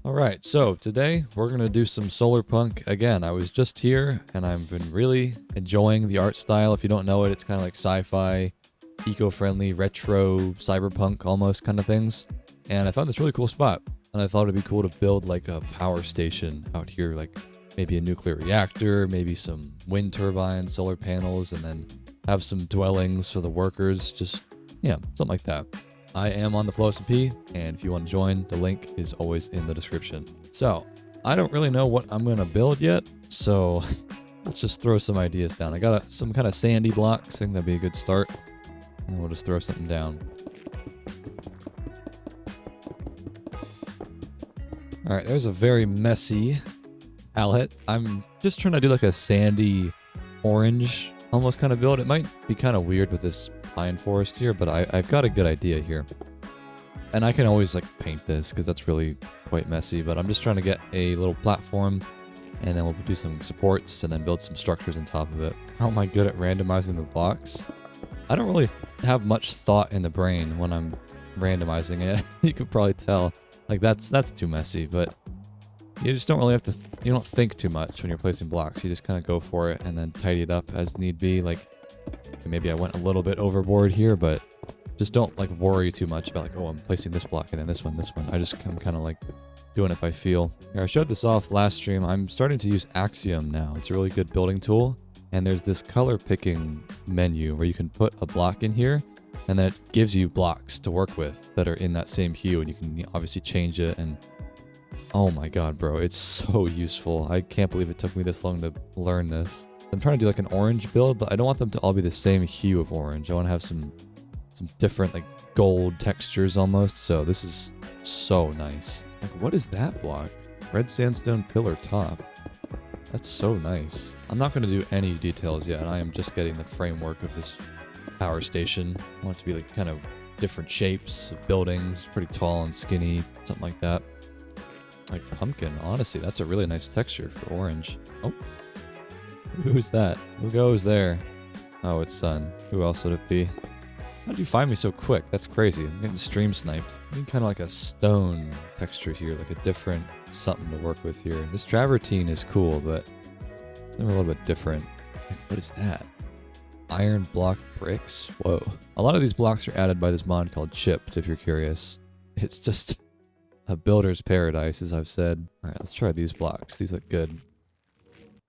Alright, so today we're going to do some Solarpunk. Again, I was just here and I've been really enjoying the art style. If you don't know it, it's kind of like sci-fi, eco-friendly, retro, cyberpunk almost kind of things. And I found this really cool spot. And I thought it'd be cool to build like a power station out here, like maybe a nuclear reactor, maybe some wind turbines, solar panels, and then have some dwellings for the workers. Just, yeah, something like that. I am on the flowstate, and if you want to join, the link is always in the description. So, I don't really know what I'm going to build yet, so let's just throw some ideas down. I got some kind of sandy blocks, I think that'd be a good start. And we'll just throw something down. Alright, there's a very messy palette. I'm just trying to do like a sandy orange almost kind of build. It might be kind of weird with this pine forest here, but I've got a good idea here. And I can always like paint this because that's really quite messy, but I'm just trying to get a little platform and then we'll do some supports and then build some structures on top of it. How am I good at randomizing the blocks? I don't really have much thought in the brain when I'm randomizing it. You could probably tell. Like that's too messy, but you just don't really have to, you don't think too much when you're placing blocks. You just kind of go for it and then tidy it up as need be. Like, maybe I went a little bit overboard here, but just don't like worry too much about like, oh, I'm placing this block and then this one. I'm kind of like doing it by feel. Here, I showed this off last stream. I'm starting to use Axiom now. It's a really good building tool. And there's this color picking menu where you can put a block in here and then it gives you blocks to work with that are in that same hue, and you can obviously change it. And oh my god, bro, it's so useful. I can't believe it took me this long to learn this. I'm trying to do like an orange build, but I don't want them to all be the same hue of orange. I want to have some different like gold textures almost. So this is so nice. Like, what is that block? Red sandstone pillar top. That's so nice. I'm not going to do any details yet. I am just getting the framework of this power station. I want it to be like kind of different shapes of buildings, pretty tall and skinny, something like that. Like pumpkin, honestly, that's a really nice texture for orange. Oh, who's that? Who goes there? Oh, it's Sun. Who else would it be? How'd you find me so quick? That's crazy. I'm getting stream sniped. I need kind of like a stone texture here, like a different something to work with here. This travertine is cool, but they're a little bit different. What is that? Iron block bricks? Whoa. A lot of these blocks are added by this mod called Chipped, if you're curious. It's just a builder's paradise, as I've said. Alright, let's try these blocks. These look good.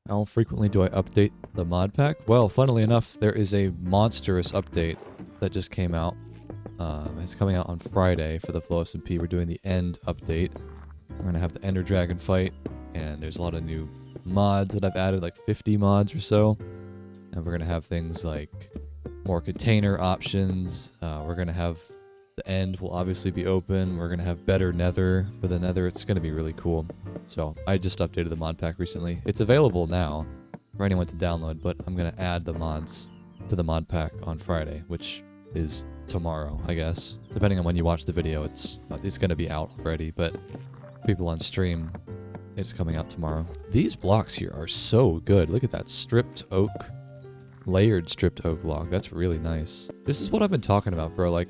How frequently do I update the mod pack? Well, funnily enough, there is a monstrous update that just came out. It's coming out on Friday for the Flow SMP. We're doing the end update. We're going to have the Ender Dragon fight, and there's a lot of new mods that I've added, like 50 mods or so. And we're going to have things like more container options. We're going to have the end will obviously be open. We're going to have better nether for the nether. It's going to be really cool. So I just updated the mod pack recently. It's available now for anyone to download, but I'm going to add the mods to the mod pack on Friday, which is tomorrow, I guess. Depending on when you watch the video, it's going to be out already, but people on stream, it's coming out tomorrow. These blocks here are so good. Look at that stripped oak, layered stripped oak log. That's really nice. This is what I've been talking about, bro. Like,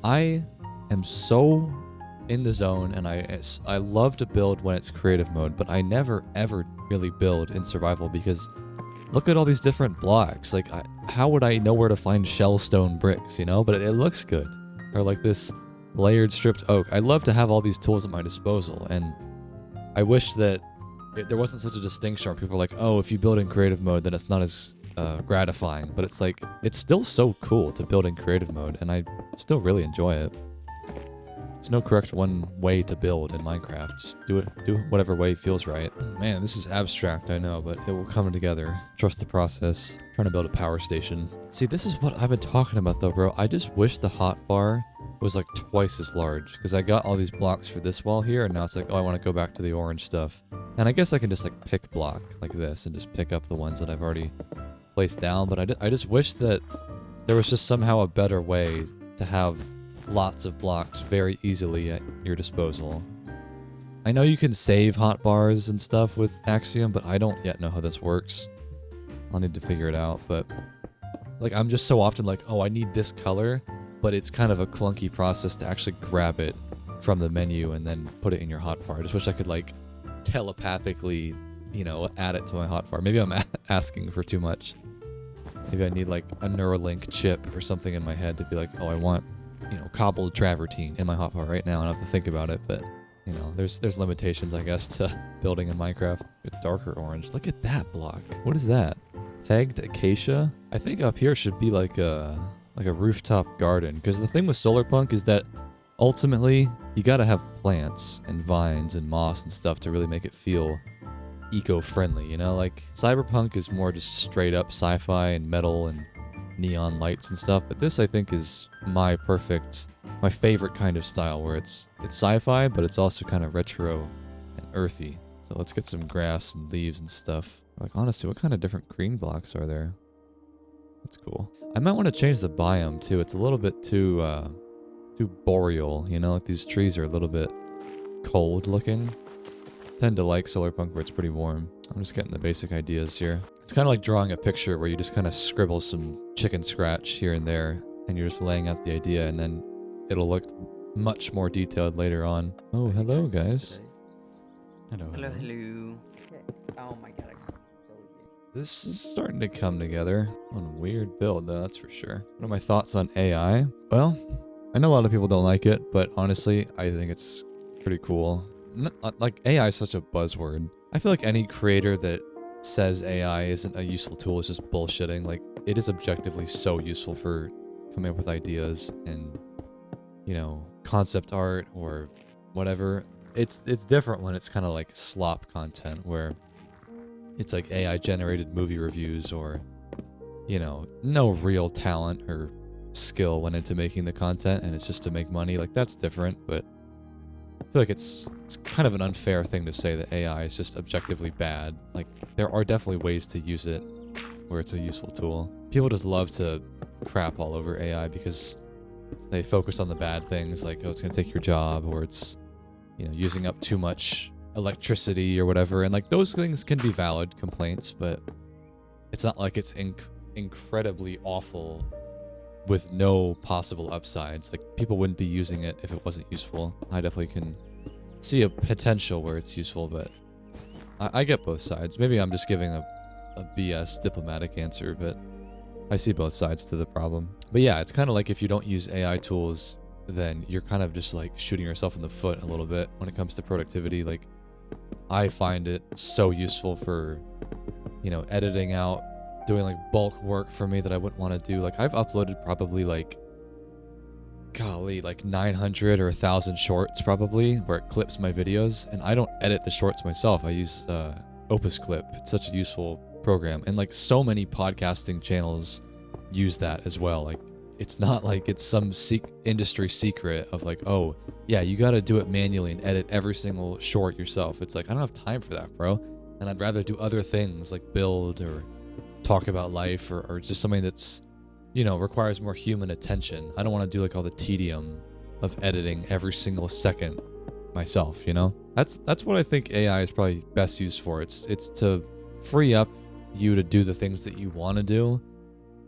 I am so in the zone, and I love to build when it's creative mode, but I never ever really build in survival because look at all these different blocks. Like, how would I know where to find shellstone bricks, you know? But it looks good. Or like this layered stripped oak. I love to have all these tools at my disposal, and I wish that there wasn't such a distinction where people are like, oh, if you build in creative mode, then it's not as gratifying. But it's like, it's still so cool to build in creative mode, and I still really enjoy it. There's no correct one way to build in Minecraft. Just do whatever way feels right. Man, this is abstract, I know, but it will come together. Trust the process. I'm trying to build a power station. See, this is what I've been talking about though, bro. I just wish the hotbar was like twice as large, because I got all these blocks for this wall here, and now it's like, oh, I want to go back to the orange stuff. And I guess I can just like pick block like this and just pick up the ones that I've already placed down, but I just wish that there was just somehow a better way to have lots of blocks very easily at your disposal. I know you can save hotbars and stuff with Axiom, but I don't yet know how this works. I'll need to figure it out, but like, I'm just so often like, oh, I need this color, but it's kind of a clunky process to actually grab it from the menu and then put it in your hotbar. I just wish I could like telepathically, you know, add it to my hotbar. Maybe I'm asking for too much. Maybe I need like a Neuralink chip or something in my head to be like, oh, I want, you know, cobbled travertine in my hotbar right now, and I have to think about it. But you know, there's limitations, I guess, to building in Minecraft. A darker orange. Look at that block. What is that? Tagged acacia? I think up here should be like a rooftop garden, because the thing with Solarpunk is that ultimately you gotta have plants and vines and moss and stuff to really make it feel eco-friendly, you know? Like Cyberpunk is more just straight up sci-fi and metal and neon lights and stuff, but this I think is my favorite kind of style, where it's sci-fi but it's also kind of retro and earthy. So let's get some grass and leaves and stuff. Like honestly, what kind of different green blocks are there? That's cool. I might want to change the biome too. It's a little bit too boreal, you know? Like these trees are a little bit cold looking. I tend to like Solarpunk where it's pretty warm. I'm just getting the basic ideas here. It's kind of like drawing a picture where you just kind of scribble some chicken scratch here and there, and you're just laying out the idea, and then it'll look much more detailed later on. Oh, hello guys. Hello. Hello. Oh my god. This is starting to come together. On a weird build though, that's for sure. What are my thoughts on AI? Well, I know a lot of people don't like it, but honestly, I think it's pretty cool. Like, AI is such a buzzword. I feel like any creator that says AI isn't a useful tool is just bullshitting. Like, it is objectively so useful for coming up with ideas and, you know, concept art or whatever. It's different when it's kind of like slop content where it's like AI generated movie reviews, or, you know, no real talent or skill went into making the content and it's just to make money. Like, that's different, but I feel like it's kind of an unfair thing to say that AI is just objectively bad. Like, there are definitely ways to use it where it's a useful tool. People just love to crap all over AI because they focus on the bad things, like, oh, it's going to take your job, or it's, you know, using up too much electricity or whatever. And like, those things can be valid complaints, but it's not like it's incredibly awful with no possible upsides. Like, people wouldn't be using it if it wasn't useful. I definitely can see a potential where it's useful, but I get both sides. Maybe I'm just giving a BS diplomatic answer, but I see both sides to the problem. But yeah, it's kind of like if you don't use AI tools, then you're kind of just like shooting yourself in the foot a little bit when it comes to productivity. Like, I find it so useful for, you know, editing out, doing like bulk work for me that I wouldn't want to do. Like, I've uploaded probably like, golly, like 900 or 1,000 shorts probably, where it clips my videos, and I don't edit the shorts myself. I use Opus Clip. It's such a useful program, and like so many podcasting channels use that as well. Like, it's not like it's some industry secret of like, oh yeah, you got to do it manually and edit every single short yourself. It's like, I don't have time for that, bro, and I'd rather do other things like build or talk about life, or just something that's, you know, requires more human attention. I don't want to do like all the tedium of editing every single second myself, you know? That's what I think AI is probably best used for. It's to free up you to do the things that you want to do,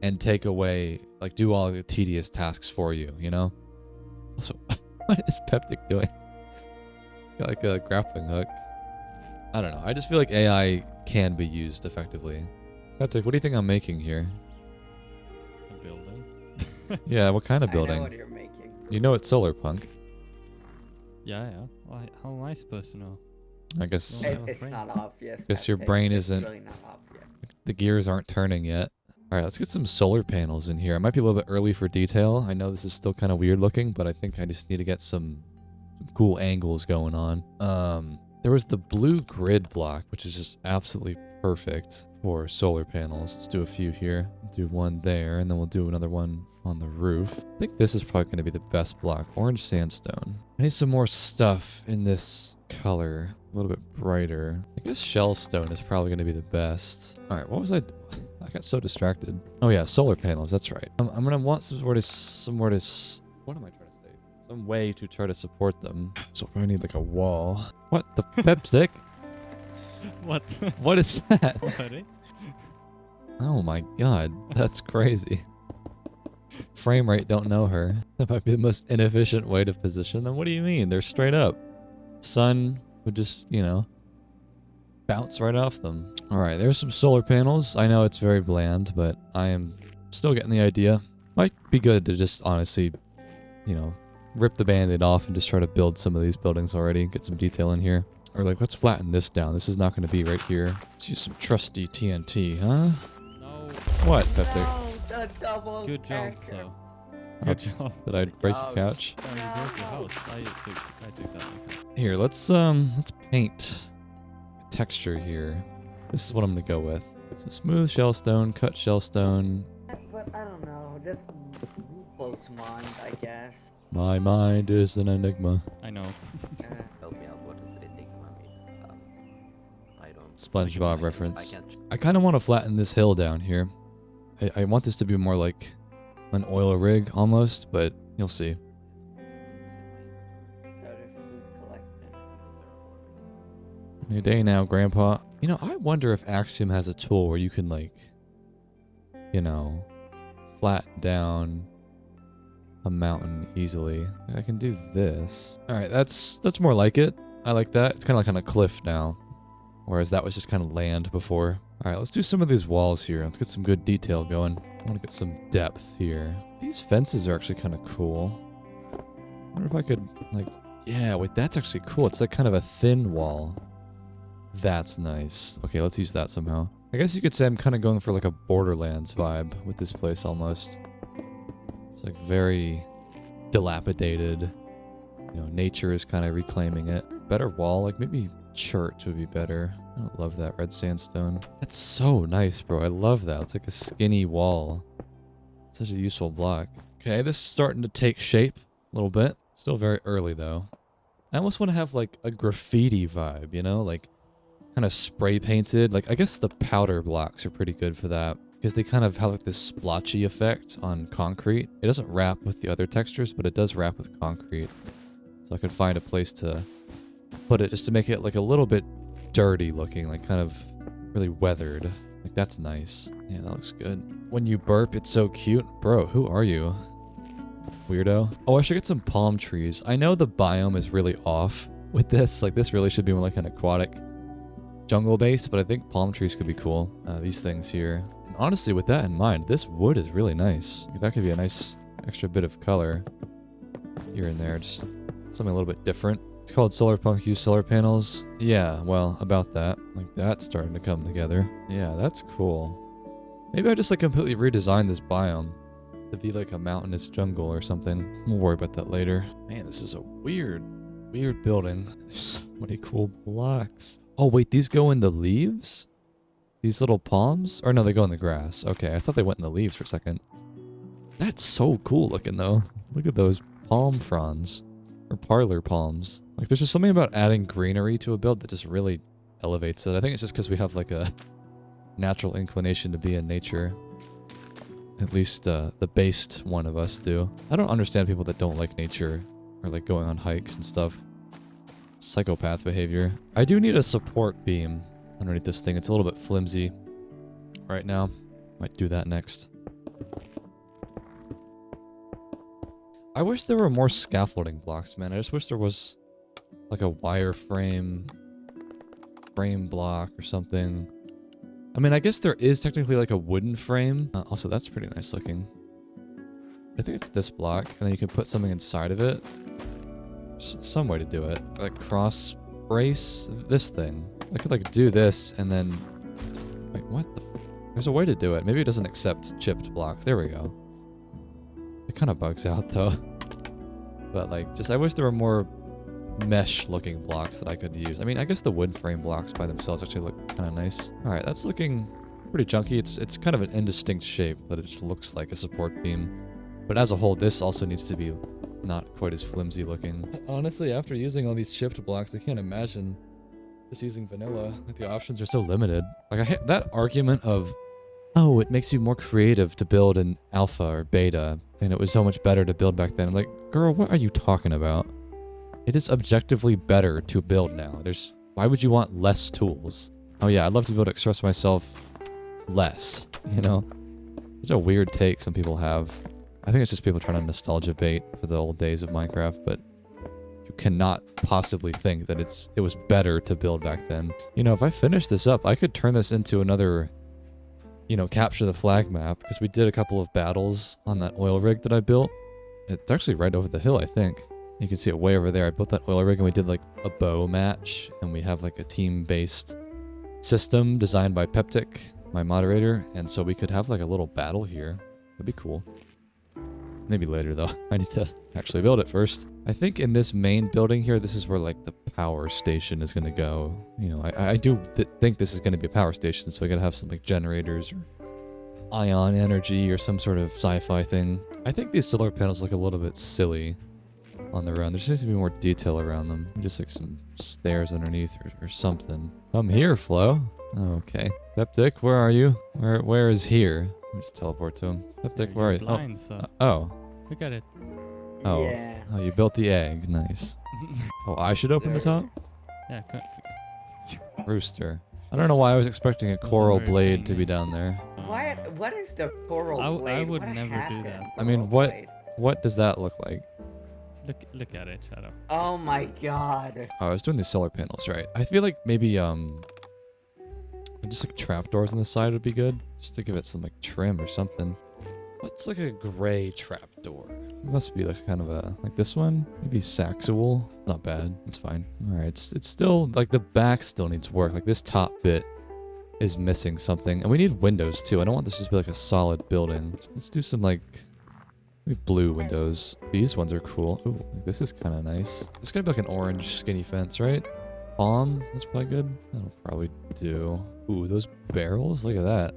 and take away, like, do all the tedious tasks for you, you know? Also, what is Peptic doing? Got like a grappling hook. I don't know. I just feel like AI can be used effectively. Peptic, what do you think I'm making here? A building. Yeah, what kind of building? I know what you're making. You know it's Solarpunk. Yeah. Well, how am I supposed to know? I guess It's not obvious. Guess your Patrick. brain It's isn't- really not obvious. the gears aren't turning yet. All right, let's get some solar panels in here. It might be a little bit early for detail. I know this is still kind of weird looking, but I think I just need to get some cool angles going on. There was the blue grid block, which is just absolutely perfect for solar panels. Let's do a few here. Do one there, and then we'll do another one on the roof. I think this is probably going to be the best block. Orange sandstone. I need some more stuff in this color. A little bit brighter. I guess shell stone is probably going to be the best. All right, what was I got so distracted. Oh yeah, solar panels. That's right. I'm going to want some way to, what am I trying to say? Some way to try to support them. So I need like a wall. What the Pepsic? What? What is that? Sorry? Oh my god, that's crazy. frame rate don't know her. That might be the most inefficient way to position them. What do you mean? They're straight up. Sun would just, you know, bounce right off them. All right, there's some solar panels. I know it's very bland, but I am still getting the idea. Might be good to just honestly, you know, rip the band-aid off and just try to build some of these buildings already, get some detail in here. Or like, let's flatten this down. This is not going to be right here. Let's use some trusty TNT, huh? No. What, Peptic? No, the double Good job, anchor. so. Oh, Good job. Did I break your job. couch? Oh, you broke your house. I took that one. Here, let's paint a texture here. This is what I'm gonna go with. So smooth shellstone, cut shellstone. But I don't know, just close mind, I guess. My mind is an enigma. I know. Help me out. What does enigma mean? I don't. SpongeBob I reference. can't. I kind of want to flatten this hill down here. I want this to be more like an oil rig almost, but you'll see. Other food collection. New day now, Grandpa. You know, I wonder if Axiom has a tool where you can like, you know, flatten down a mountain easily. I can do this. All right, that's more like it. I like that. It's kind of like on a cliff now, whereas that was just kind of land before. All right, let's do some of these walls here. Let's get some good detail going. I want to get some depth here. These fences are actually kind of cool. I wonder if I could like, yeah, wait, that's actually cool. It's like kind of a thin wall. That's nice. Okay, let's use that somehow. I guess you could say I'm kind of going for like a Borderlands vibe with this place almost. It's like very dilapidated. You know, nature is kind of reclaiming it. Better wall, like maybe church would be better. I don't love that red sandstone. That's so nice, bro. I love that. It's like a skinny wall. Such a useful block. Okay, this is starting to take shape a little bit. Still very early though. I almost want to have like a graffiti vibe, you know? Like kind of spray painted. Like I guess the powder blocks are pretty good for that because they kind of have like this splotchy effect on concrete. It doesn't wrap with the other textures, but it does wrap with concrete. So I could find a place to put it just to make it like a little bit dirty looking, like kind of really weathered. Like that's nice. Yeah, that looks good. When you burp, it's so cute. Bro, who are you? Weirdo. Oh, I should get some palm trees. I know the biome is really off with this. Like this really should be more like an aquatic jungle base, but I think palm trees could be cool. These things here. And honestly, with that in mind, this wood is really nice. That could be a nice extra bit of color here and there. Just something a little bit different. It's called Solarpunk, use solar panels. Yeah, well, about that. Like that's starting to come together. Yeah, that's cool. Maybe I just like completely redesign this biome to be like a mountainous jungle or something. We'll worry about that later. Man, this is a weird building. There's so many cool blocks. Oh wait, these go in the leaves? These little palms? Or no, they go in the grass. Okay, I thought they went in the leaves for a second. That's so cool looking though. Look at those palm fronds. Or parlor palms. Like there's just something about adding greenery to a build that just really elevates it. I think it's just because we have like a natural inclination to be in nature. At least the based one of us do. I don't understand people that don't like nature or like going on hikes and stuff. Psychopath behavior. I do need a support beam underneath this thing. It's a little bit flimsy right now. Might do that next. I wish there were more scaffolding blocks, man. I just wish there was like a frame block or something. I mean, I guess there is technically like a wooden frame. Also, that's pretty nice looking. I think it's this block, and then you can put something inside of it. Some way to do it. Like cross brace this thing. I could like do this and then... Wait, what the There's a way to do it. Maybe it doesn't accept chipped blocks. There we go. It kind of bugs out though. But like, just I wish there were more mesh looking blocks that I could use. I mean, I guess the wood frame blocks by themselves actually look kind of nice. All right, that's looking pretty junky. It's kind of an indistinct shape, but it just looks like a support beam. But as a whole, this also needs to be not quite as flimsy looking. Honestly, after using all these chipped blocks, I can't imagine just using vanilla. Like the options are so limited. Like that argument of, oh, it makes you more creative to build in alpha or beta, and it was so much better to build back then. I'm like, girl, what are you talking about? It is objectively better to build now. Why would you want less tools? Oh yeah, I'd love to be able to express myself less, you know? It's a weird take some people have. I think it's just people trying to nostalgia bait for the old days of Minecraft, but you cannot possibly think that it was better to build back then. You know, if I finish this up, I could turn this into another, you know, capture the flag map, because we did a couple of battles on that oil rig that I built. It's actually right over the hill, I think. You can see it way over there. I built that oil rig and we did like a bow match, and we have like a team-based system designed by Peptic, my moderator, and so we could have like a little battle here. That'd be cool. Maybe later though. I need to actually build it first. I think in this main building here, this is where like the power station is going to go. You know, I do think this is going to be a power station, so I got to have some like generators or ion energy or some sort of sci-fi thing. I think these solar panels look a little bit silly on the ground. There just needs to be more detail around them. Just like some stairs underneath or something. Come here, Flo. Oh, okay. Peptic, where are you? Where is here? Let me just teleport to him. Peptic, where are you? Blind, so Oh. look at it. Oh. Yeah. Oh, you built the egg. Nice. Oh, I should open the top? Yeah. Rooster. I don't know why I was expecting a That's a coral very blade fun to be name. down there. What is the coral blade? I would What never do happened? that. I mean, Coral blade. what does that look like? Look at it, Shadow. Oh my god. Oh, I was doing these solar panels, right? I feel like maybe just like trapdoors on the side would be good, just to give it some like trim or something. What's like a gray trapdoor? It must be like kind of a like this one, maybe Saxool. Not bad. That's fine. All right, it's still like the back still needs work. Like this top bit is missing something, and we need windows too. I don't want this to just be like a solid building. Let's do some like maybe blue windows. These ones are cool. Ooh, this is kind of nice. This could be like an orange skinny fence, right? Palm, that's probably good. That'll probably do. Ooh, those barrels, look at that.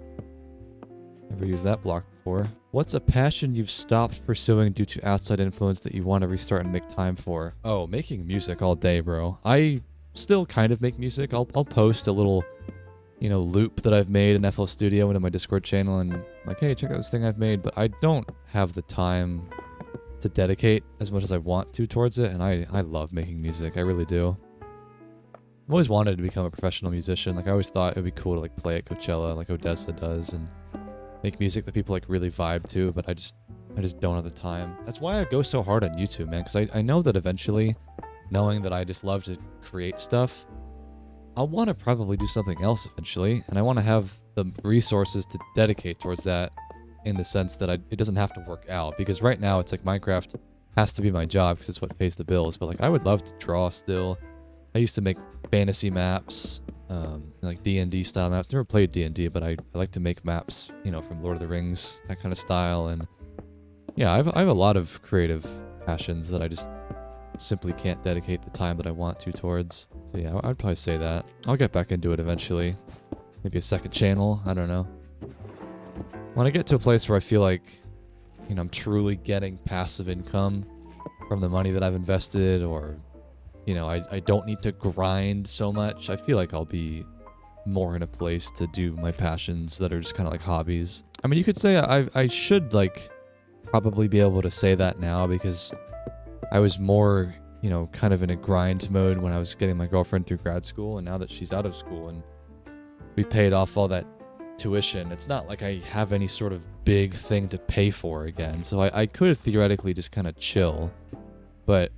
Never used that block before. What's a passion you've stopped pursuing due to outside influence that you want to restart and make time for? Oh, making music all day, bro. I still kind of make music. I'll post a little, you know, loop that I've made in FL Studio into my Discord channel and like, hey, check out this thing I've made, but I don't have the time to dedicate as much as I want to towards it, and I love making music. I really do. I've always wanted to become a professional musician. Like, I always thought it would be cool to like play at Coachella like Odessa does and make music that people like really vibe to, but I just don't have the time. That's why I go so hard on YouTube, man, because I know that eventually, knowing that I just love to create stuff, I'll want to probably do something else eventually, and I want to have the resources to dedicate towards that in the sense that it doesn't have to work out, because right now it's like Minecraft has to be my job because it's what pays the bills, but like I would love to draw still. I used to make fantasy maps, like D&D style maps. Never played D&D, but I like to make maps, you know, from Lord of the Rings, that kind of style. And yeah, I have a lot of creative passions that I just simply can't dedicate the time that I want to towards. So yeah, I'd probably say that. I'll get back into it eventually. Maybe a second channel, I don't know. When I get to a place where I feel like, you know, I'm truly getting passive income from the money that I've invested, or you know, I don't need to grind so much, I feel like I'll be more in a place to do my passions that are just kind of like hobbies. I mean, you could say I should like probably be able to say that now, because I was more, you know, kind of in a grind mode when I was getting my girlfriend through grad school, and now that she's out of school and we paid off all that tuition, it's not like I have any sort of big thing to pay for again. So I could theoretically just kind of chill, but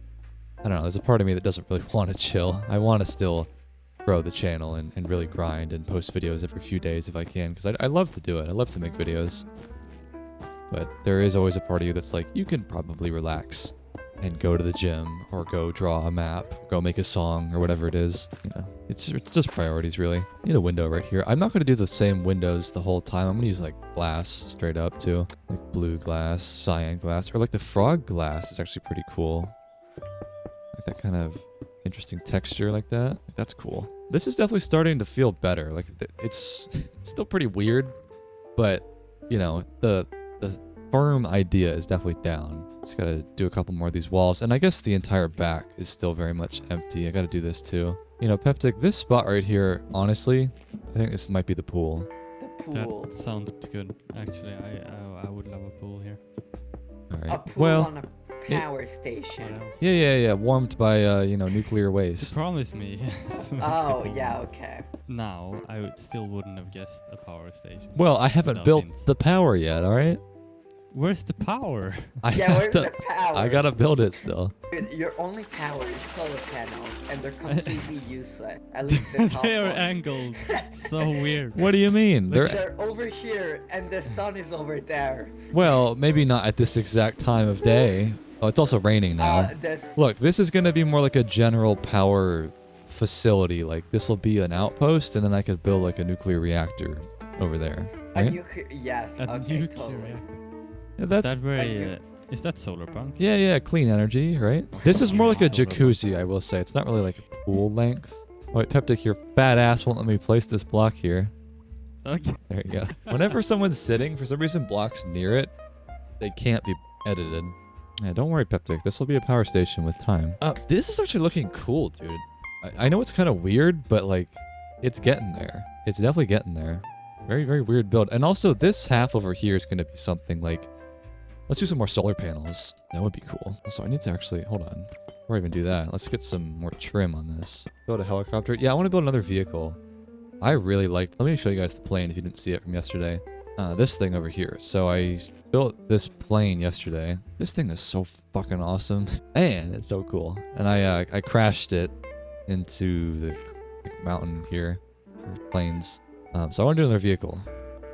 I don't know, there's a part of me that doesn't really want to chill. I want to still grow the channel and really grind and post videos every few days if I can, because I love to do it. I love to make videos. But there is always a part of you that's like, you can probably relax and go to the gym or go draw a map, go make a song or whatever it is. You know, it's just priorities, really. Need a window right here. I'm not going to do the same windows the whole time. I'm going to use like glass straight up too. Like blue glass, cyan glass, or like the frog glass is actually pretty cool. Like that kind of interesting texture like that. That's cool. This is definitely starting to feel better. Like it's still pretty weird, but you know, the firm idea is definitely down. Just gotta do a couple more of these walls, and I guess the entire back is still very much empty. I gotta do this too. You know, Peptic, this spot right here, honestly, I think this might be the pool. The pool. That sounds good. Actually, I would love a pool here. All right. A pool Well, on a power station. What else? yeah. Warmed by you know, nuclear waste. Promise me. to make a Oh, pool. yeah, okay. Now, still wouldn't have guessed a power station. Well, I haven't Without built hints. the power yet. All right. Where's the power? I Yeah, have where's to, the power? I gotta build it still. Dude, your only power is solar panels, and they're completely useless. At least the top They are ones. angled so weird. What do you mean? They're over here, and the sun is over there. Well, maybe not at this exact time of day. Oh, it's also raining now. This Look, this is gonna be more like a general power facility. Like this will be an outpost, and then I could build like a nuclear reactor over there. a Right? nuclear. Yes. A Okay. nuclear Totally. reactor. Yeah, Is that's that very? Is that Solarpunk? yeah, clean energy, right? This is more like a Solar jacuzzi, I will say. It's not really like a pool length. Oh wait, Peptic, your fat ass won't let me place this block here. Okay. There you go. Whenever someone's sitting, for some reason blocks near it, they can't be edited. Yeah, don't worry, Peptic. This will be a power station with time. This is actually looking cool, dude. I know it's kind of weird, but like, it's getting there. It's definitely getting there. Very, very weird build. And also, this half over here is going to be something like, let's do some more solar panels. That would be cool. Also, I need to actually, hold on. Before I even do that, let's get some more trim on this. Build a helicopter. Yeah, I want to build another vehicle. I really liked, let me show you guys the plane if you didn't see it from yesterday. This thing over here. So I built this plane yesterday. This thing is so fucking awesome. And it's so cool. And I crashed it into the mountain here, or plains. So I want to do another vehicle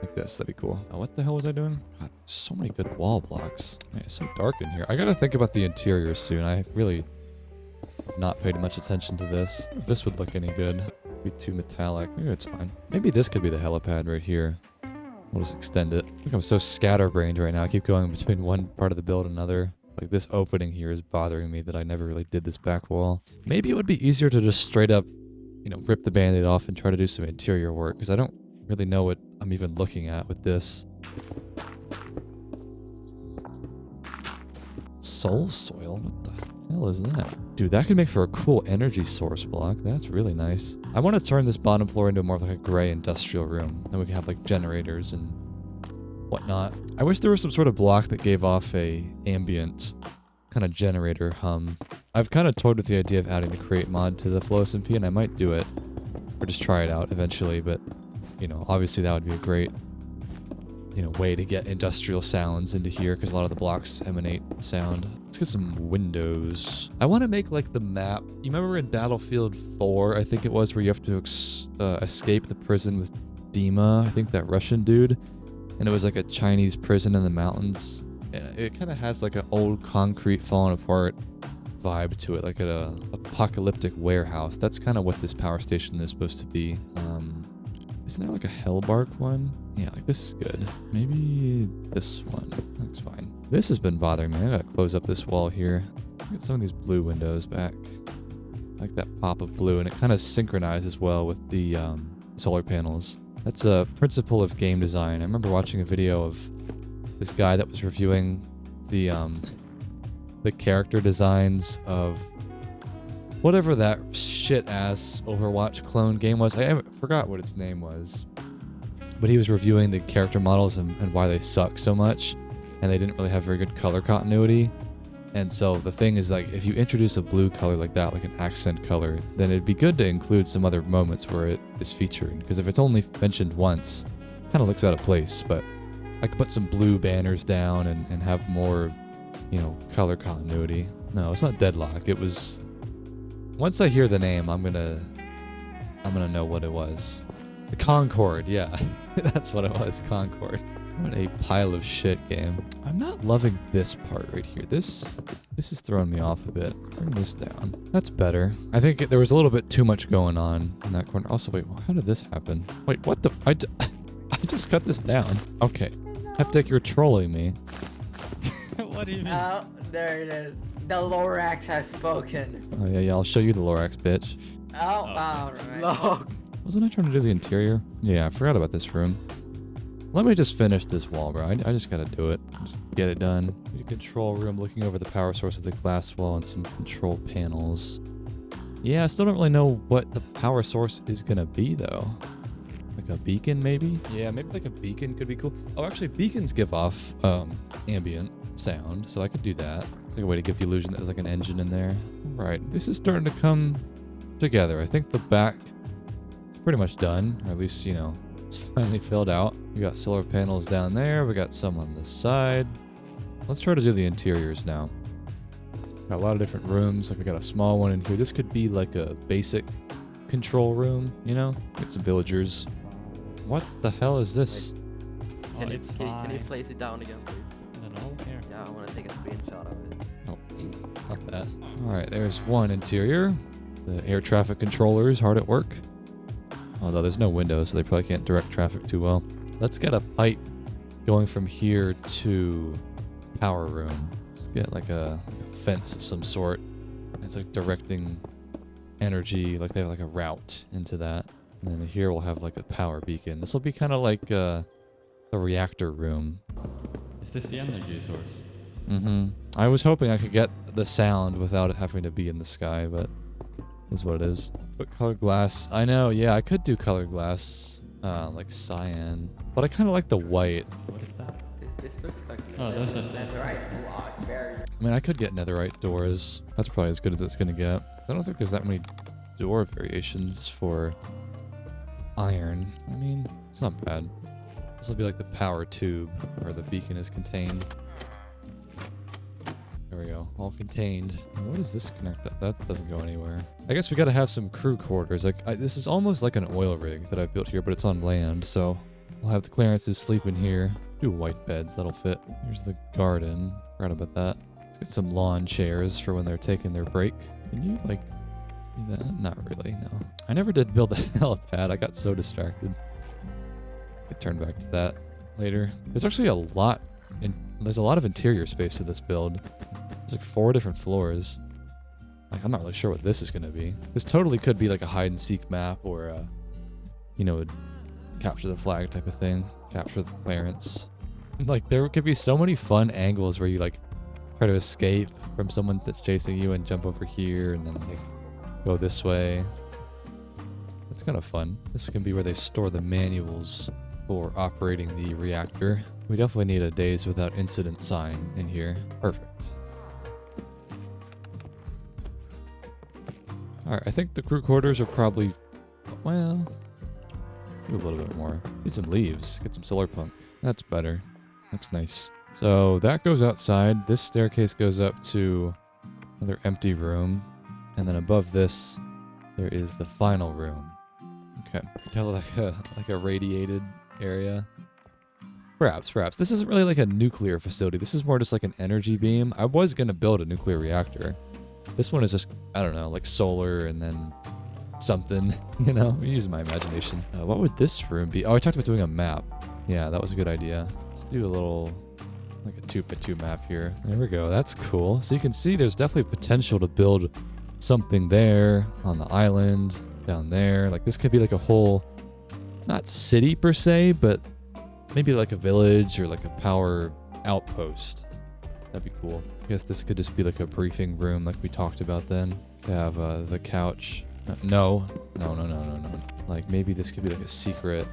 like this. That'd be cool. Oh, what the hell was I doing? God, so many good wall blocks. Man, it's so dark in here. I gotta think about the interior soon. I really have not paid much attention to this. If this would look any good. It'd be too metallic. Maybe it's fine. Maybe this could be the helipad right here. We'll just extend it. I think I'm so scatterbrained right now. I keep going between one part of the build and another. Like this opening here is bothering me that I never really did this back wall. Maybe it would be easier to just straight up, you know, rip the band-aid off and try to do some interior work, because I don't really know what I'm even looking at with this. Soul soil? What the hell is that? Dude, that could make for a cool energy source block. That's really nice. I want to turn this bottom floor into more of like a gray industrial room. Then we can have like generators and whatnot. I wish there was some sort of block that gave off a ambient kind of generator hum. I've kind of toyed with the idea of adding the create mod to the flow SMP, and I might do it. Or just try it out eventually, but you know, obviously that would be a great, you know, way to get industrial sounds into here, because a lot of the blocks emanate sound. Let's get some windows. I want to make like the map. You remember in Battlefield 4, I think it was, where you have to escape the prison with Dima, I think that Russian dude, and it was like a Chinese prison in the mountains. And it kind of has like an old concrete falling apart vibe to it, like an apocalyptic warehouse. That's kind of what this power station is supposed to be. Isn't there like a Hellbark one? Yeah, like this is good. Maybe this one. Looks fine. This has been bothering me. I gotta close up this wall here. Get some of these blue windows back. I like that pop of blue, and it kind of synchronizes well with the solar panels. That's a principle of game design. I remember watching a video of this guy that was reviewing the character designs of whatever that shit-ass Overwatch clone game was. I forgot what its name was. But he was reviewing the character models and why they suck so much. And they didn't really have very good color continuity. And so the thing is, like, if you introduce a blue color like that, like an accent color, then it'd be good to include some other moments where it is featured. Because if it's only mentioned once, it kind of looks out of place. But I could put some blue banners down and have more, you know, color continuity. No, it's not Deadlock. It was... Once I hear the name, I'm gonna know what it was. The Concord, yeah. That's what it was, Concord. What a pile of shit game. I'm not loving this part right here. This is throwing me off a bit. Bring this down. That's better. I think there was a little bit too much going on in that corner. Also, wait, how did this happen? Wait, what the? I just cut this down. Okay. Heptic, you're trolling me. What do you mean? Oh, there it is. The Lorax has spoken. Oh, yeah, I'll show you the Lorax, bitch. Oh, Okay. alright. No. Wasn't I trying to do the interior? Yeah, I forgot about this room. Let me just finish this wall, bro. I just gotta do it. Just get it done. Need a control room looking over the power source of the glass wall and some control panels. Yeah, I still don't really know what the power source is gonna be, though. Like a beacon, maybe? Yeah, maybe like a beacon could be cool. Oh, actually, beacons give off ambient sound, so I could do that. It's like a way to give the illusion that there's like an engine in there. All right, this is starting to come together. I think the back is pretty much done, or at least, you know, it's finally filled out. We got solar panels down there. We got some on the side. Let's try to do the interiors now. Got a lot of different rooms. Like we got a small one in here. This could be like a basic control room, you know? Get some villagers. What the hell is this? Oh, Can it's can you fine. place it down again, please? No, here. Yeah, I want to take a screenshot of it. Oh, not that. Alright, there's one interior. The air traffic controller is hard at work. Although there's no windows, so they probably can't direct traffic too well. Let's get a pipe going from here to power room. Let's get like a fence of some sort. It's like directing energy, like they have like a route into that. And then here we'll have like a power beacon. This will be kind of like the reactor room. Is this the energy source? Mm-hmm. I was hoping I could get the sound without it having to be in the sky, but is what it is. But colored glass, I know, yeah, I could do colored glass, like cyan, but I kind of like the white. What is that? This looks like Oh, those are I mean, I could get netherite doors. That's probably as good as it's gonna get. I don't think there's that many door variations for iron. I mean, it's not bad. This will be like the power tube where the beacon is contained. There we go, all contained. What does this connect up? That doesn't go anywhere. I guess we gotta have some crew quarters. Like, this is almost like an oil rig that I've built here, but it's on land, so we'll have the clearances sleep in here. Do white beds, that'll fit. Here's the garden. Forgot about that. Let's get some lawn chairs for when they're taking their break. Can you, like, see that? Not really, no. I never did build a helipad. I got so distracted. Could turn back to that later. There's actually there's a lot of interior space to this build. There's like 4 different floors. Like, I'm not really sure what this is going to be. This totally could be like a hide and seek map or a, you know, capture the flag type of thing. Capture the clearance. Like, there could be so many fun angles where you like try to escape from someone that's chasing you and jump over here and then like go this way. It's kind of fun. This can be where they store the manuals for operating the reactor. We definitely need a days without incident sign in here. Perfect. Alright, I think the crew quarters are probably, well, do a little bit more. Need some leaves. Get some Solarpunk. That's better. Looks nice. So that goes outside. This staircase goes up to another empty room. And then above this, there is the final room. Okay. Kind of like a radiated area. Perhaps. This isn't really like a nuclear facility. This is more just like an energy beam. I was going to build a nuclear reactor. This one is just, I don't know, like solar and then something, you know? I'm using my imagination. What would this room be? Oh, I talked about doing a map. Yeah, that was a good idea. Let's do a little, like a 2x2 map here. There we go. That's cool. So you can see there's definitely potential to build something there on the island, down there. Like, this could be like a whole, not city per se, but maybe like a village or like a power outpost. That'd be cool. I guess this could just be like a briefing room like we talked about then. Could have the couch. No. Like, maybe this could be like a secret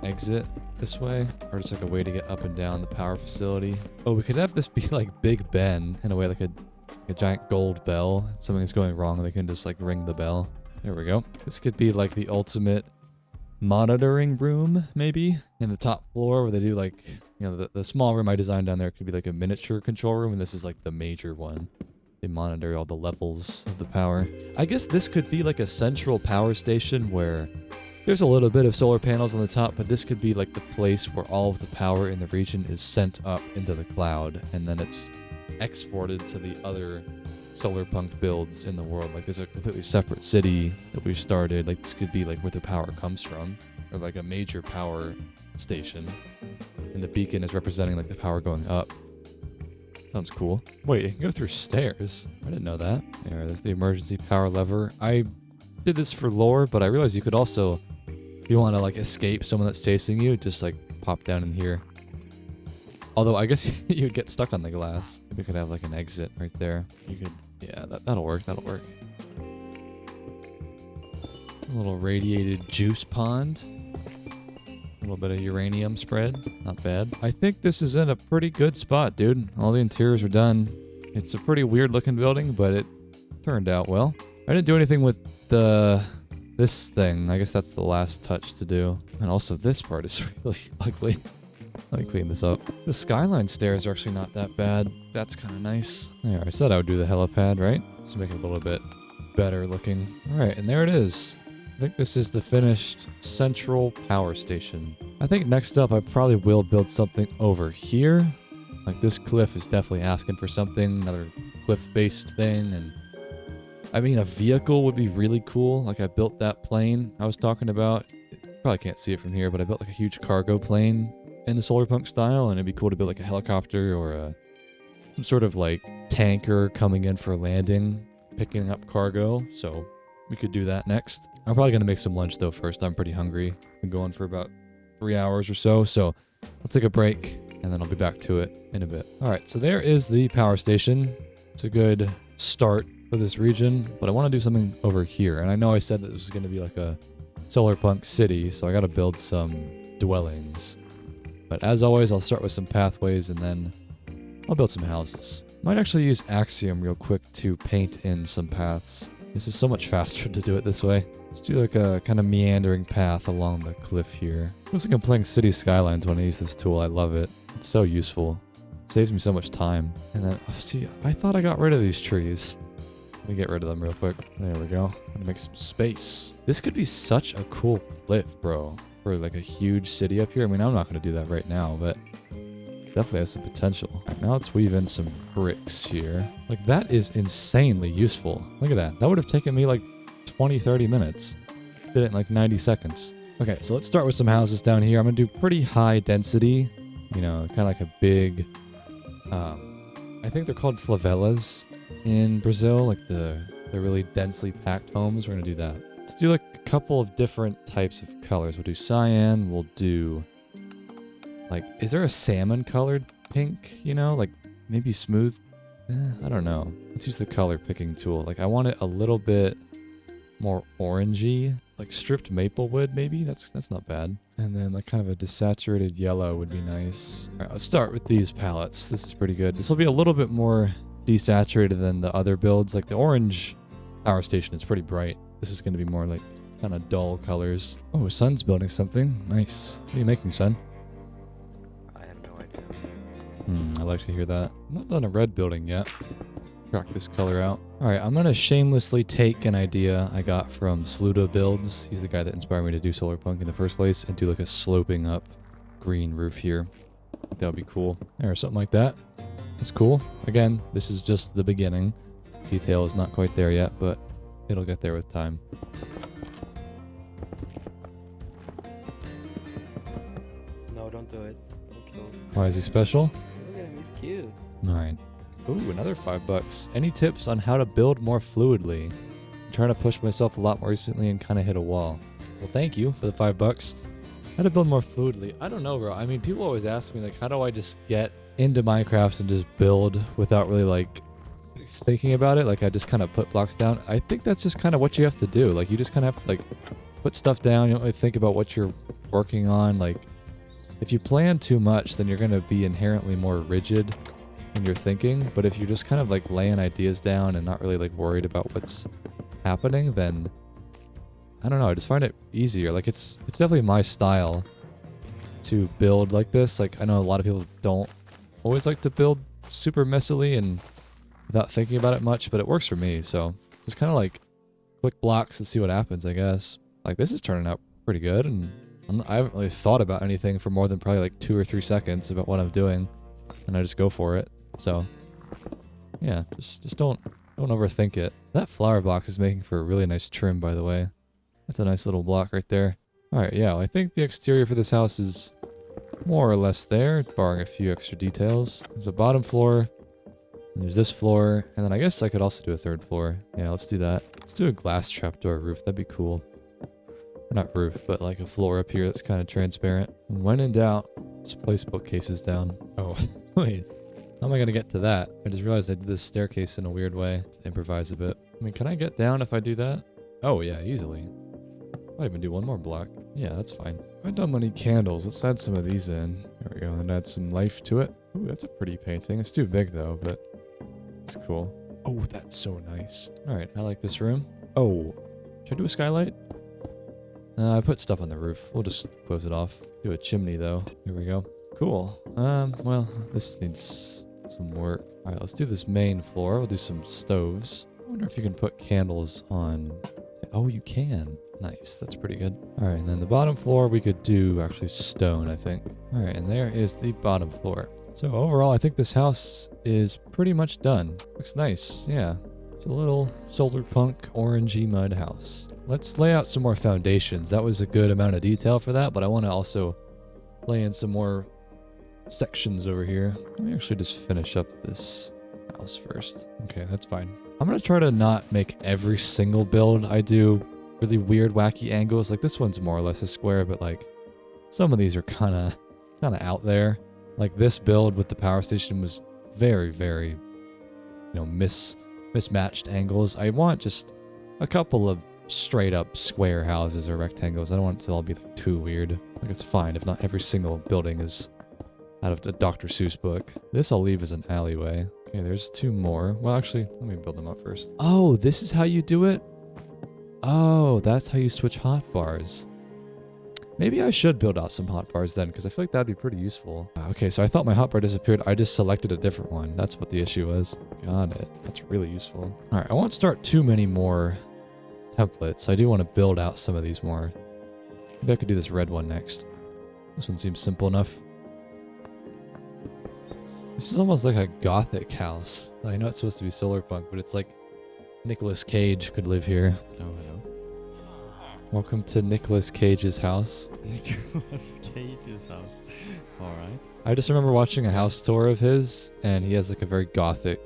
exit this way, or just like a way to get up and down the power facility. Oh, we could have this be like Big Ben in a way, like a giant gold bell. If something's going wrong, they can just like ring the bell. There we go. This could be like the ultimate monitoring room, maybe, in the top floor where they do like, you know, the small room I designed down there could be like a miniature control room, and this is like the major one. They monitor all the levels of the power. I guess this could be like a central power station where there's a little bit of solar panels on the top, but this could be like the place where all of the power in the region is sent up into the cloud, and then it's exported to the other Solarpunk builds in the world. Like, there's a completely separate city that we've started. Like, this could be like where the power comes from, or like a major power station, and the beacon is representing like the power going up. Sounds cool. Wait, you can go through stairs. I didn't know that. There, there's the emergency power lever. I did this for lore, but I realized you could also, if you want to like escape someone that's chasing you, just like pop down in here. Although I guess you'd get stuck on the glass. We could have like an exit right there. You could, yeah, that'll work. That'll work. A little radiated juice pond. A little bit of uranium spread. Not bad. I think this is in a pretty good spot, dude. All the interiors are done. It's a pretty weird looking building, but it turned out well. I didn't do anything with this thing. I guess that's the last touch to do. And also this part is really ugly. Let me clean this up. The skyline stairs are actually not that bad. That's kind of nice. Yeah, I said I would do the helipad, right? Just make it a little bit better looking. All right, and there it is. I think this is the finished central power station. I think next up I probably will build something over here. Like this cliff is definitely asking for something, another cliff-based thing, and I mean a vehicle would be really cool. Like I built that plane I was talking about. Probably can't see it from here, but I built like a huge cargo plane in the Solarpunk style, and it'd be cool to build like a helicopter or some sort of like tanker coming in for landing, picking up cargo. So we could do that next. I'm probably gonna make some lunch though first. I'm pretty hungry. Been going for about 3 hours or so. So I'll take a break and then I'll be back to it in a bit. All right, so there is the power station. It's a good start for this region, but I want to do something over here. And I know I said that this was going to be like a Solarpunk city, so I got to build some dwellings. But as always, I'll start with some pathways and then I'll build some houses. Might actually use Axiom real quick to paint in some paths. This is so much faster to do it this way. Let's do like a kind of meandering path along the cliff here. Looks like I'm playing City Skylines when I use this tool. I love it. It's so useful. It saves me so much time. And then, see, I thought I got rid of these trees. Let me get rid of them real quick. There we go. I'm gonna make some space. This could be such a cool cliff, bro. For like a huge city up here. I mean, I'm not gonna do that right now, but definitely has some potential. Right, now let's weave in some bricks here. Like that is insanely useful. Look at that. That would have taken me like 20, 30 minutes. Did it in like 90 seconds. Okay, so let's start with some houses down here. I'm gonna do pretty high density. You know, kind of like a big, I think they're called favelas in Brazil. Like the really densely packed homes. We're gonna do that. Let's do like a couple of different types of colors. We'll do cyan. We'll do like, is there a salmon colored pink, you know, like maybe smooth? I don't know. Let's use the color picking tool. Like I want it a little bit more orangey, like stripped maple wood maybe. That's not bad. And then like kind of a desaturated yellow would be nice. All right, let's start with these palettes. This is pretty good. This will be a little bit more desaturated than the other builds. Like the orange power station is pretty bright. This is going to be more like kind of dull colors. Oh, Sun's building something. Nice. What are you making, Sun? I have no idea. I like to hear that. I'm not done a red building yet. Crack this color out. All right, I'm going to shamelessly take an idea I got from Sludo Builds. He's the guy that inspired me to do Solarpunk in the first place, and do like a sloping up green roof here. I think that would be cool. Or something like that. That's cool. Again, this is just the beginning. Detail is not quite there yet, but it'll get there with time. No, don't do it. Don't kill him. Why is he special? Look at him, he's cute. All right. Ooh, another $5. Any tips on how to build more fluidly? I'm trying to push myself a lot more recently and kind of hit a wall. Well, thank you for the $5. How to build more fluidly? I don't know, bro. I mean, people always ask me, like, how do I just get into Minecraft and just build without really, like, thinking about it? Like, I just kind of put blocks down. I think that's just kind of what you have to do. Like, you just kind of have to, like, put stuff down. You don't really think about what you're working on. Like, if you plan too much, then you're going to be inherently more rigid in your thinking. But if you're just kind of like laying ideas down and not really like worried about what's happening, then I don't know, I just find it easier. Like it's definitely my style to build like this. Like I know a lot of people don't always like to build super messily and without thinking about it much, but it works for me. So just kind of like click blocks and see what happens, I guess. Like this is turning out pretty good, and I haven't really thought about anything for more than probably like 2 or 3 seconds about what I'm doing, and I just go for it. So yeah, just don't overthink it. That flower block is making for a really nice trim, by the way. That's a nice little block right there. All right, yeah, well, I think the exterior for this house is more or less there, barring a few extra details. There's a bottom floor, and there's this floor, and then I guess I could also do a 3rd floor. Yeah, let's do that. Let's do a glass trapdoor roof. That'd be cool. Or not roof, but like a floor up here that's kind of transparent. And when in doubt, just place bookcases down. Oh, wait. How am I going to get to that? I just realized I did this staircase in a weird way. Improvise a bit. I mean, can I get down if I do that? Oh, yeah, easily. I'll even do one more block. Yeah, that's fine. I've done many candles. Let's add some of these in. There we go. And add some life to it. Ooh, that's a pretty painting. It's too big, though, but it's cool. Oh, that's so nice. All right, I like this room. Oh, should I do a skylight? I put stuff on the roof. We'll just close it off. Do a chimney, though. Here we go. Cool. Well, this needs some work. All right, let's do this main floor. We'll do some stoves. I wonder if you can put candles on. Oh, you can. Nice. That's pretty good. All right, and then the bottom floor we could do actually stone, I think. All right, and there is the bottom floor. So overall, I think this house is pretty much done. Looks nice. Yeah. It's a little Solarpunk orangey mud house. Let's lay out some more foundations. That was a good amount of detail for that, but I want to also lay in some more sections over here. Let me actually just finish up this house first. Okay, that's fine. I'm going to try to not make every single build I do really weird, wacky angles. Like this one's more or less a square, but like some of these are kind of out there. Like this build with the power station was very, very, mismatched angles. I want just a couple of straight up square houses or rectangles. I don't want it to all be like too weird. Like it's fine if not every single building is out of the Dr. Seuss book. This I'll leave as an alleyway. Okay, there's 2 more. Well, actually, let me build them up first. Oh, this is how you do it? Oh, that's how you switch hotbars. Maybe I should build out some hotbars then, because I feel like that'd be pretty useful. Okay, so I thought my hotbar disappeared. I just selected a different one. That's what the issue was. Got it. That's really useful. All right, I won't start too many more templates. I do want to build out some of these more. Maybe I could do this red one next. This one seems simple enough. This is almost like a gothic house. I know it's supposed to be Solarpunk, but it's like Nicolas Cage could live here. Hello. Welcome to Nicolas Cage's house. Nicolas Cage's house. Alright. I just remember watching a house tour of his, and he has like a very gothic,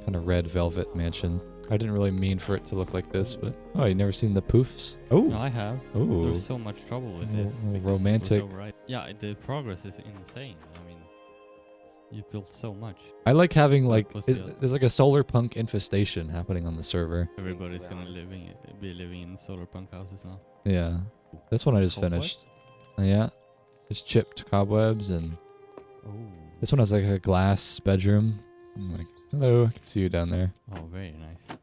kind of red velvet mansion. I didn't really mean for it to look like this, but... Oh, you never seen the poofs? Oh! No, I have. Oh! There's so much trouble with this. Romantic. Yeah, the progress is insane. I mean, you've built so much. I like having like... What's the other? There's like a Solarpunk infestation happening on the server. Everybody's gonna be living in Solarpunk houses now. Yeah. This one I just finished. Yeah. Just chipped cobwebs, and... Oh. This one has like a glass bedroom. I'm like, hello, I can see you down there. Oh, very nice.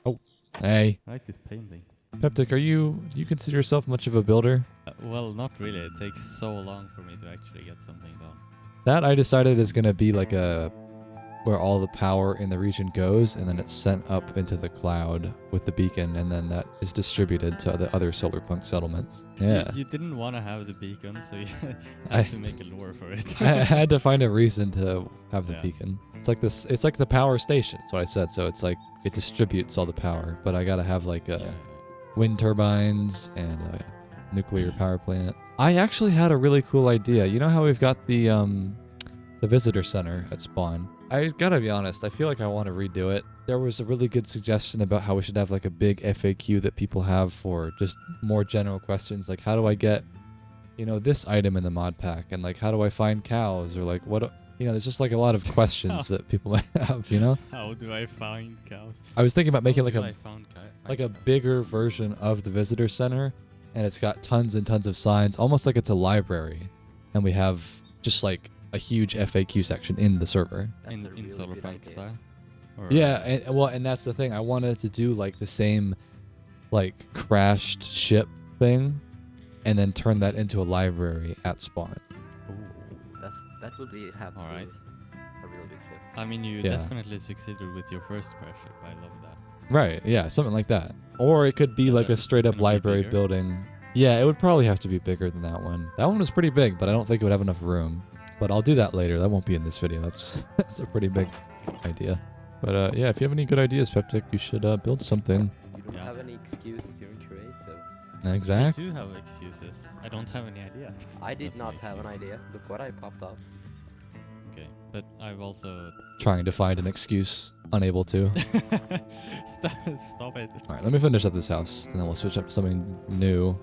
Oh, hey. I like this painting. Peptic, do you consider yourself much of a builder? Well, not really. It takes so long for me to actually get something done. That I decided is going to be like where all the power in the region goes, and then it's sent up into the cloud with the beacon, and then that is distributed to the other Solarpunk settlements. Yeah. You didn't want to have the beacon, so you had to make a lure for it. I had to find a reason to have the beacon. It's like this. It's like the power station. That's what I said. So it's like it distributes all the power, but I gotta have like wind turbines and a nuclear power plant. I actually had a really cool idea. You know how we've got the visitor center at spawn? I gotta be honest, I feel like I want to redo it. There was a really good suggestion about how we should have like a big FAQ that people have for just more general questions, like how do I get, this item in the mod pack, and like how do I find cows, or like what, there's just like a lot of questions that people might have, How do I find cows? I was thinking about making Like a bigger version of the visitor center, and it's got tons and tons of signs, almost like it's a library, and we have just like a huge FAQ section in the server. in Solarpunk style. Yeah, and that's the thing. I wanted to do like the same, like crashed ship thing, and then turn that into a library at spawn. That would be have to be Alright. a real big ship. I mean, you Yeah. definitely succeeded with your first crash ship. I love that. Right? Yeah, something like that. Or it could be Yeah, like a it's straight up gonna be library bigger. building. Yeah, it would probably have to be bigger than that one. That one was pretty big, but I don't think it would have enough room. But I'll do that later. That won't be in this video. That's a pretty big idea. But yeah, if you have any good ideas, Peptic, you should build something. You don't Yeah. have any excuses, you're in Kuwait, so... Exactly. I do have excuses. I don't have any idea. I did That's not my have an excuse. idea. Look what I popped up. Okay, but I've also... Trying to find an excuse, unable to. Stop it. All right, let me finish up this house, and then we'll switch up to something new.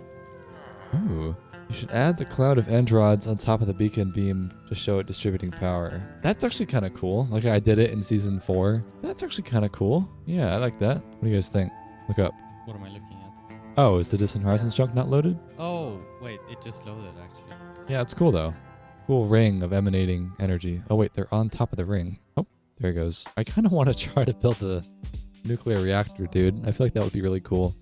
Ooh. You should add the cloud of end rods on top of the beacon beam to show it distributing power. That's actually kind of cool. Like I did it in season 4. That's actually kind of cool. Yeah, I like that. What do you guys think? Look up. What am I looking at? Oh, is the Distant Horizons junk not loaded? Oh, wait, it just loaded actually. Yeah, it's cool though. Cool ring of emanating energy. Oh wait, they're on top of the ring. Oh, there it goes. I kind of want to try to build a nuclear reactor, dude. I feel like that would be really cool.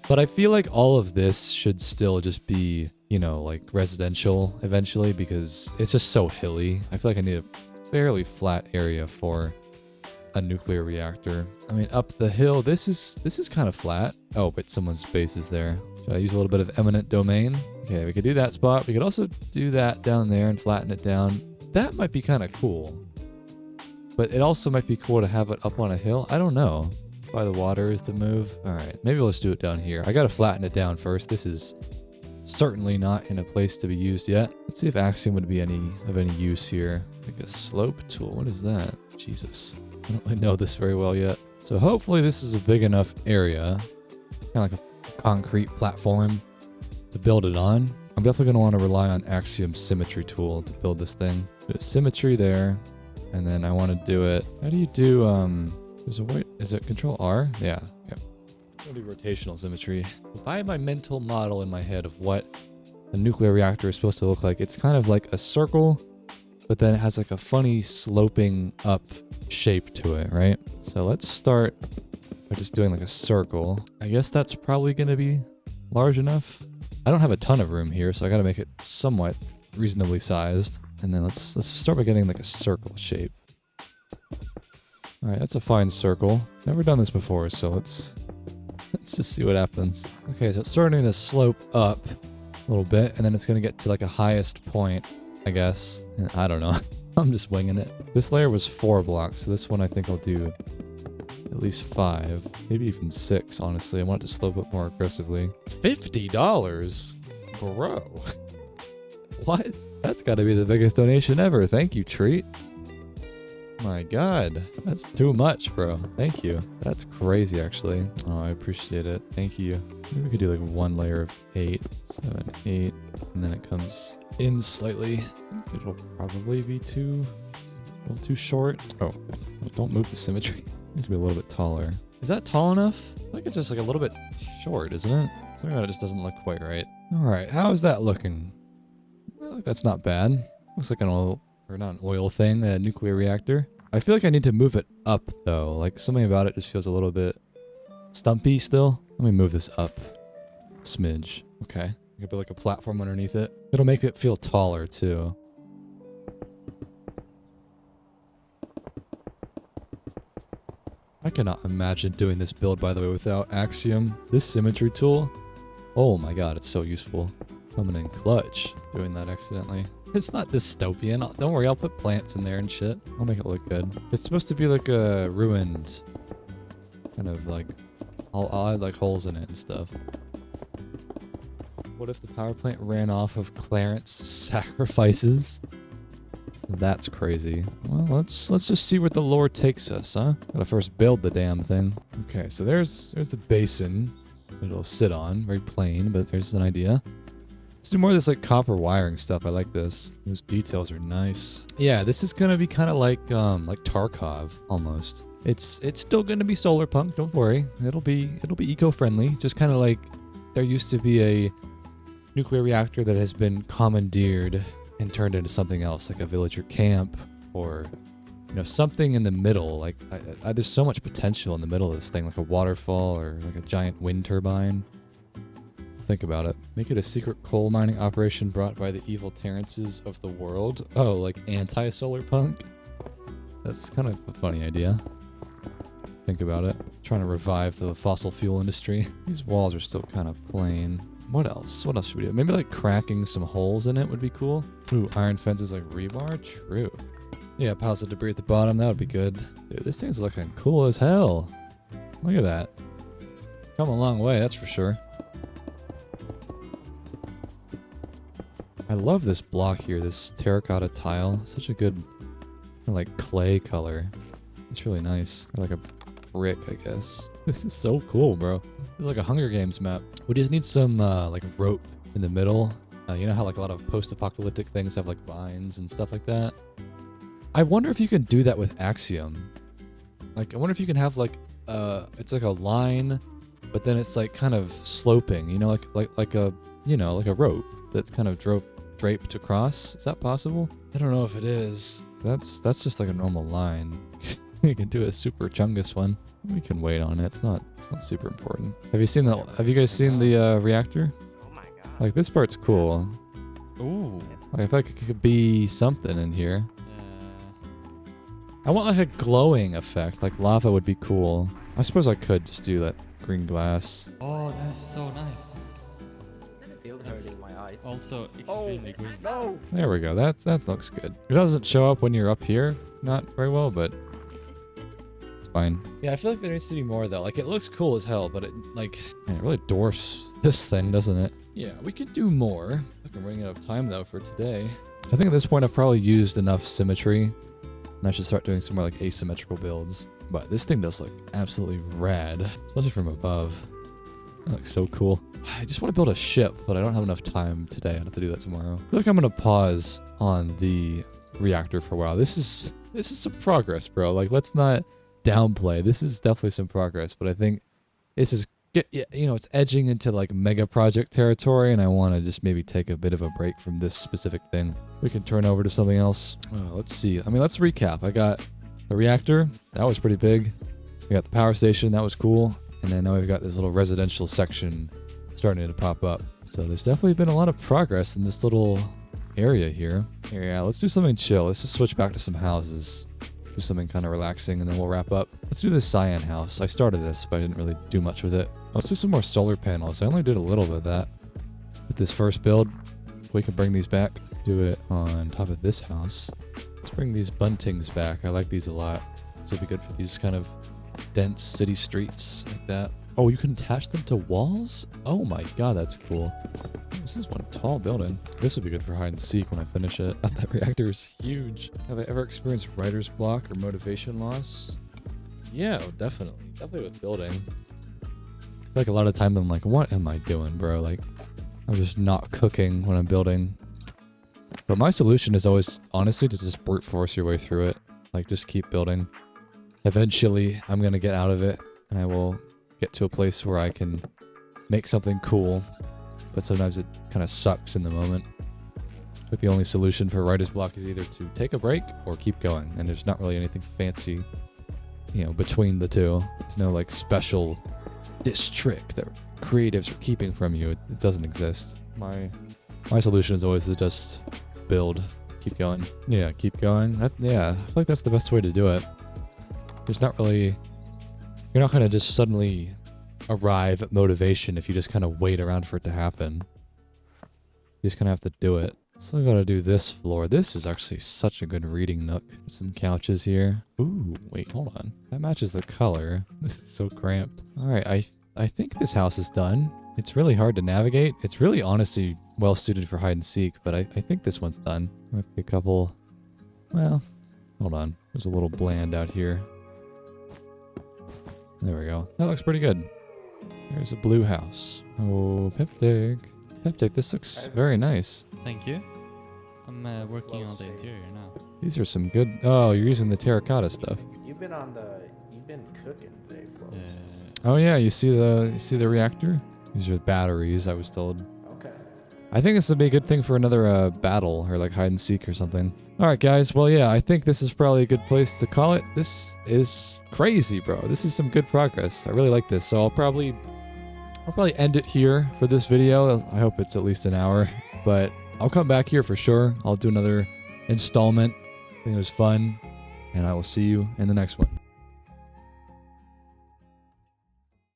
But I feel like all of this should still just be you know, like residential eventually because it's just so hilly. I feel like I need a fairly flat area for a nuclear reactor. I mean, up the hill, this is kind of flat. Oh, but someone's base is there. Should I use a little bit of eminent domain? Okay, we could do that spot. We could also do that down there and flatten it down. That might be kind of cool. But it also might be cool to have it up on a hill. I don't know. By the water is the move. All right, maybe let's do it down here. I got to flatten it down first. This is certainly not in a place to be used yet. Let's see if Axiom would be of any use here. Like a slope tool. What is that? Jesus. I don't really know this very well yet. So hopefully this is a big enough area, kind of like a concrete platform to build it on. I'm definitely going to want to rely on Axiom's symmetry tool to build this thing. There's symmetry there, and then I want to do it. How do you do, there's a way, is it Control R? Yeah. Yep. I'm going to do rotational symmetry. If I have my mental model in my head of what a nuclear reactor is supposed to look like, it's kind of like a circle, but then it has like a funny sloping up shape to it, right? So let's start by just doing like a circle. I guess that's probably going to be large enough. I don't have a ton of room here, so I got to make it somewhat reasonably sized. And then let's start by getting like a circle shape. All right, that's a fine circle. Never done this before, so let's just see what happens. Okay, so it's starting to slope up a little bit, and then it's going to get to like a highest point, I guess. I don't know. I'm just winging it. This layer was 4 blocks, so this one I think I'll do at least 5, maybe even 6, honestly. I want it to slope up more aggressively. $50? Bro. What? That's got to be the biggest donation ever. Thank you, Treat. My God. That's too much, bro. Thank you. That's crazy, actually. Oh, I appreciate it. Thank you. Maybe we could do like 1 layer of 8, 7, 8, and then it comes in slightly. It'll probably be a little too short. Oh, don't move the symmetry. It needs to be a little bit taller. Is that tall enough? I think it's just like a little bit short, isn't it? Something about it just doesn't look quite right. All right, how is that looking? Well, that's not bad. Looks like an oil, or not an oil thing, a nuclear reactor. I feel like I need to move it up though. Like something about it just feels a little bit stumpy still. Let me move this up a smidge. Okay. I could put like a platform underneath it. It'll make it feel taller too. I cannot imagine doing this build, by the way, without Axiom. This symmetry tool, oh my God, it's so useful. Coming in clutch, doing that accidentally. It's not dystopian. Don't worry, I'll put plants in there and shit. I'll make it look good. It's supposed to be like a ruined, kind of like, I'll add like holes in it and stuff. What if the power plant ran off of Clarence sacrifices? That's crazy. Well, let's just see where the lore takes us, huh? Gotta first build the damn thing. Okay, so there's the basin it'll sit on. Very plain, but there's an idea. Let's do more of this like copper wiring stuff. I like this. Those details are nice. Yeah, this is gonna be kind of like Tarkov almost. It's still gonna be Solarpunk. Don't worry. It'll be eco-friendly. Just kind of like there used to be a nuclear reactor that has been commandeered and turned into something else, like a villager camp or, you know, something in the middle. Like, there's so much potential in the middle of this thing, like a waterfall or like a giant wind turbine. Think about it. Make it a secret coal mining operation brought by the evil Terrences of the world. Oh, like anti-Solarpunk? That's kind of a funny idea. Think about it. Trying to revive the fossil fuel industry. These walls are still kind of plain. What else? What else should we do? Maybe like cracking some holes in it would be cool. Ooh, iron fences like rebar? True. Yeah, piles of debris at the bottom. That would be good. Dude, this thing's looking cool as hell. Look at that. Come a long way, that's for sure. I love this block here, this terracotta tile. Such a good, like, clay color. It's really nice. Or like a brick, I guess. This is so cool, bro. This is like a Hunger Games map. We just need some, like, rope in the middle. You know how, like, a lot of post-apocalyptic things have, like, vines and stuff like that? I wonder if you can do that with Axiom. Like, I wonder if you can have, like, it's like a line, but then it's, like, kind of sloping, you know, like a, you know, like a rope that's kind of draped across. Is that possible? I don't know if it is. That's just like a normal line. You can do a super chungus one. We can wait on it. It's not super important. Have you guys seen the reactor? Oh my God. Like, this part's cool. Ooh. Like, I feel like it could be something in here. Uh, I want like a glowing effect. Like lava would be cool. I suppose I could just do that green glass. oh, that's so nice. Still That's- hurting my eyes. Also extremely green. No! There we go. That looks good. It doesn't show up when you're up here. Not very well, but it's fine. Yeah, I feel like there needs to be more though. Like it looks cool as hell, but it like man, it really dwarfs this thing, doesn't it? Yeah, we could do more. I'm running out of time though for today. I think at this point I've probably used enough symmetry, and I should start doing some more like asymmetrical builds. But this thing does look absolutely rad, especially from above. That looks so cool. I just want to build a ship, but I don't have enough time today. I have to do that tomorrow. I feel like I'm gonna pause on the reactor for a while. This is some progress, bro. Like let's not downplay. This is definitely some progress, but I think this is it's edging into like mega project territory, and I want to just maybe take a bit of a break from this specific thing. We can turn over to something else. Let's see. I mean, let's recap. I got the reactor. That was pretty big. We got the power station. That was cool. And then now we've got this little residential section starting to pop up. So there's definitely been a lot of progress in this little area here. Yeah, let's do something chill. Let's just switch back to some houses. Do something kind of relaxing, and then we'll wrap up. Let's do this cyan house. I started this, but I didn't really do much with it. Let's do some more solar panels. I only did a little bit of that with this first build. We can bring these back. Do it on top of this house. Let's bring these buntings back. I like these a lot. This would be good for these kind of dense city streets like that. Oh, you can attach them to walls? Oh my god, that's cool. This is one tall building. This would be good for hide and seek when I finish it. That reactor is huge. Have I ever experienced writer's block or motivation loss? Yeah, definitely. Definitely with building. I feel like a lot of time I'm like, what am I doing, bro? Like, I'm just not cooking when I'm building. But my solution is always, honestly, to just brute force your way through it. Like, just keep building. Eventually, I'm going to get out of it, and I will get to a place where I can make something cool. But sometimes it kind of sucks in the moment. But the only solution for writer's block is either to take a break or keep going. And there's not really anything fancy, between the two. There's no, like, special this trick that creatives are keeping from you. It doesn't exist. My solution is always to just build. Keep going. Yeah, keep going. I feel like that's the best way to do it. There's not really... You're not going to just suddenly arrive at motivation if you just kind of wait around for it to happen. You just kind of have to do it. Still got to do this floor. This is actually such a good reading nook. Some couches here. Ooh, wait, hold on. That matches the color. This is so cramped. All right, I think this house is done. It's really hard to navigate. It's really honestly well suited for hide and seek, but I think this one's done. Might be a couple... Well, hold on. There's a little bland out here. There we go. That looks pretty good. There's a blue house. Oh, Peptic. Peptic, this looks very nice. Thank you. I'm working on the interior now. These are some good... Oh, you're using the terracotta stuff. You've been cooking today, bro. Oh yeah, you see the reactor? These are batteries, I was told. Okay. I think this would be a good thing for another battle or like hide and seek or something. All right, guys. Well, yeah, I think this is probably a good place to call it. This is crazy, bro. This is some good progress. I really like this. So I'll probably end it here for this video. I hope it's at least an hour, but I'll come back here for sure. I'll do another installment. I think it was fun, and I will see you in the next one.